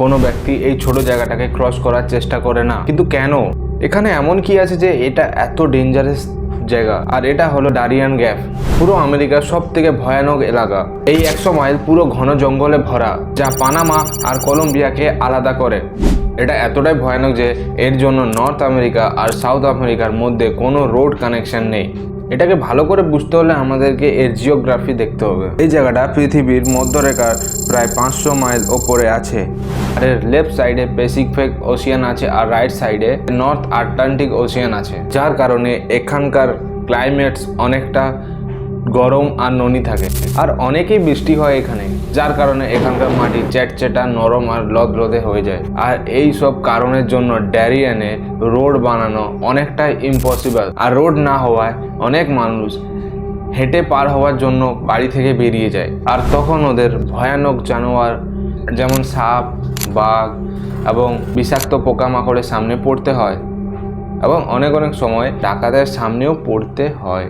কোনো ব্যক্তি এই ছোট জায়গাটাকে ক্রস করার চেষ্টা করে না। কিন্তু কেন? এখানে এমন কি আছে যে এটা এত ডেঞ্জারাস জায়গা? আর এটা হলো ডারিয়ান গ্যাপ, পুরো আমেরিকার সব থেকে ভয়ানক এলাকা। এই 100 মাইল পুরো ঘন জঙ্গলে ভরা, যা পানামা আর কলম্বিয়াকে আলাদা করে। এটা এতটাই ভয়ানক যে এর জন্য নর্থ আমেরিকা আর সাউথ আমেরিকার মধ্যে কোনো রোড কানেকশন নেই। এটাকে ভালো করে বুঝতে হলে আমাদেরকে এর জিওগ্রাফি দেখতে হবে। এই জায়গাটা পৃথিবীর মধ্যরেখার প্রায় 500 মাইল ওপরে আছে। আর এর লেফট সাইডে প্যাসিফিক ওশিয়ান আছে আর রাইট সাইডে নর্থ আটলান্টিক ওশিয়ান আছে, যার কারণে এখানকার ক্লাইমেটস অনেকটা গরম আর ননী থাকে। আর অনেকেই বৃষ্টি হয় এখানে, যার কারণে এখানকার মাটি চ্যাটচ্যাটা নরম আর লদলদে হয়ে যায়। আর এই সব কারণের জন্য ড্যারিয়ানে রোড বানানো অনেকটাই ইম্পসিবল। আর রোড না হওয়ায় অনেক মানুষ হেঁটে পার হওয়ার জন্য বাড়ি থেকে বেরিয়ে যায়। আর তখন ওদের ভয়ানক জানোয়ার যেমন সাপ, বাঘ এবং বিষাক্ত পোকামাকড়ের সামনে পড়তে হয়, এবং অনেক সময় ডাকাতের সামনেও পড়তে হয়।